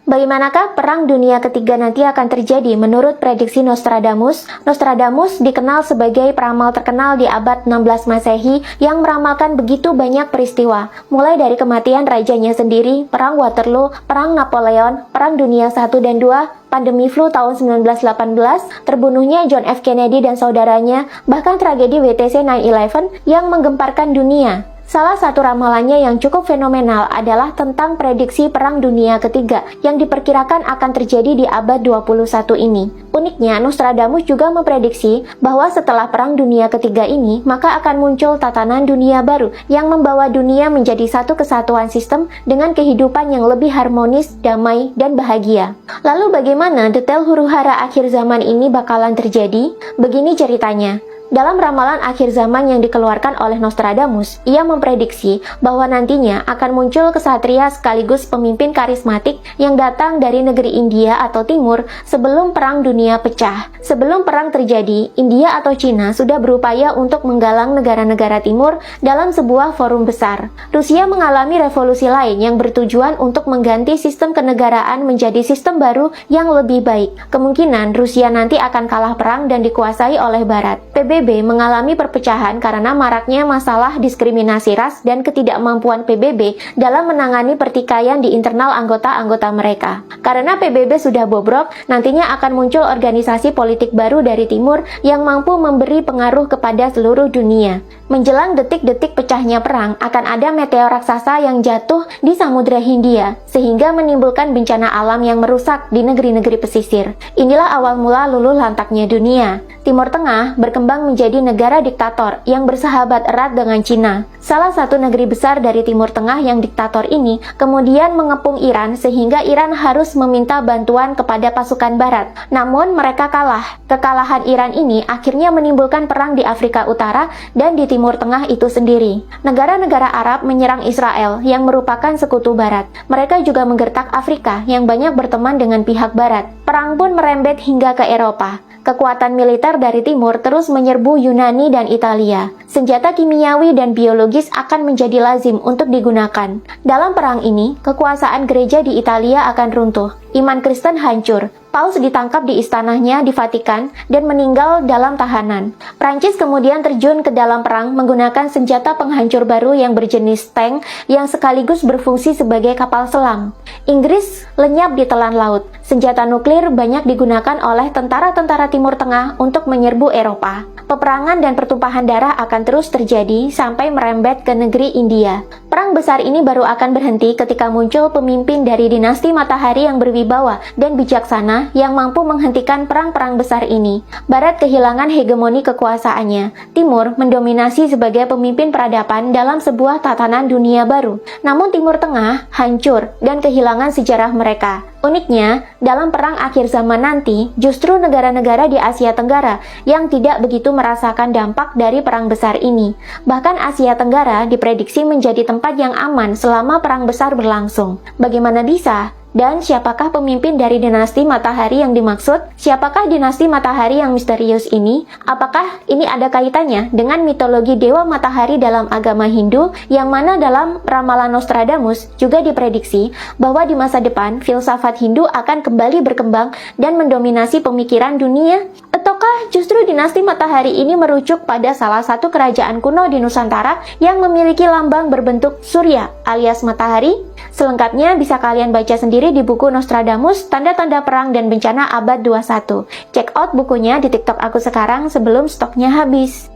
Bagaimanakah Perang Dunia Ketiga nanti akan terjadi menurut prediksi Nostradamus? Nostradamus dikenal sebagai peramal terkenal di abad 16 Masehi yang meramalkan begitu banyak peristiwa, mulai dari kematian rajanya sendiri, Perang Waterloo, Perang Napoleon, Perang Dunia I dan II, pandemi flu tahun 1918, terbunuhnya John F. Kennedy dan saudaranya, bahkan tragedi WTC 9/11 yang menggemparkan dunia. Salah satu ramalannya yang cukup fenomenal adalah tentang prediksi Perang Dunia Ketiga yang diperkirakan akan terjadi di abad 21 ini. Uniknya, Nostradamus juga memprediksi bahwa setelah Perang Dunia Ketiga ini, maka akan muncul tatanan dunia baru yang membawa dunia menjadi satu kesatuan sistem dengan kehidupan yang lebih harmonis, damai, dan bahagia. Lalu bagaimana detail huru-hara akhir zaman ini bakalan terjadi? Begini ceritanya. Dalam ramalan akhir zaman yang dikeluarkan oleh Nostradamus, ia memprediksi bahwa nantinya akan muncul kesatria sekaligus pemimpin karismatik yang datang dari negeri India atau Timur sebelum Perang Dunia pecah. Sebelum perang terjadi, India atau Cina sudah berupaya untuk menggalang negara-negara Timur dalam sebuah forum besar. Rusia mengalami revolusi lain yang bertujuan untuk mengganti sistem kenegaraan menjadi sistem baru yang lebih baik. Kemungkinan Rusia nanti akan kalah perang dan dikuasai oleh Barat. PBB mengalami perpecahan karena maraknya masalah diskriminasi ras dan ketidakmampuan PBB dalam menangani pertikaian di internal anggota-anggota mereka. Karena PBB sudah bobrok, nantinya akan muncul organisasi politik baru dari Timur yang mampu memberi pengaruh kepada seluruh dunia. Menjelang detik-detik pecahnya perang, akan ada meteor raksasa yang jatuh di Samudra Hindia, sehingga menimbulkan bencana alam yang merusak di negeri-negeri pesisir. Inilah awal mula luluh lantaknya dunia. Timur Tengah berkembang menjadi negara diktator yang bersahabat erat dengan Cina. Salah satu negeri besar dari Timur Tengah yang diktator ini kemudian mengepung Iran sehingga Iran harus meminta bantuan kepada pasukan Barat. Namun mereka kalah. Kekalahan Iran ini akhirnya menimbulkan perang di Afrika Utara dan di Timur Tengah itu sendiri. Negara-negara Arab menyerang Israel yang merupakan sekutu Barat. Mereka juga menggertak Afrika yang banyak berteman dengan pihak Barat. Perang pun merembet hingga ke Eropa. Kekuatan militer dari Timur terus menyerbu Yunani dan Italia. Senjata kimiawi dan biologis akan menjadi lazim untuk digunakan. Dalam perang ini, kekuasaan gereja di Italia akan runtuh. Iman Kristen hancur. Paus ditangkap di istananya di Vatikan dan meninggal dalam tahanan. Prancis kemudian terjun ke dalam perang menggunakan senjata penghancur baru yang berjenis tank yang sekaligus berfungsi sebagai kapal selam. Inggris lenyap di telan laut. Senjata nuklir banyak digunakan oleh tentara-tentara Timur Tengah untuk menyerbu Eropa. Peperangan dan pertumpahan darah akan terus terjadi sampai merembet ke negeri India. Perang besar ini baru akan berhenti ketika muncul pemimpin dari dinasti Matahari yang berwibawa dan bijaksana yang mampu menghentikan perang-perang besar ini. Barat kehilangan hegemoni kekuasaannya. Timur mendominasi sebagai pemimpin peradaban dalam sebuah tatanan dunia baru. Namun Timur Tengah hancur dan kehilangan sejarah mereka. Uniknya, dalam perang akhir zaman nanti, justru negara-negara di Asia Tenggara yang tidak begitu merasakan dampak dari perang besar ini. Bahkan Asia Tenggara diprediksi menjadi tempat yang aman selama perang besar berlangsung. Bagaimana bisa? Dan siapakah pemimpin dari dinasti Matahari yang dimaksud? Siapakah dinasti Matahari yang misterius ini? Apakah ini ada kaitannya dengan mitologi Dewa Matahari dalam agama Hindu, yang mana dalam ramalan Nostradamus juga diprediksi bahwa di masa depan filsafat Hindu akan kembali berkembang dan mendominasi pemikiran dunia? Ataukah justru dinasti Matahari ini merujuk pada salah satu kerajaan kuno di Nusantara yang memiliki lambang berbentuk Surya alias matahari? Selengkapnya bisa kalian baca sendiri di buku Nostradamus, Tanda-Tanda Perang dan Bencana Abad 21. Check out bukunya di TikTok aku sekarang sebelum stoknya habis.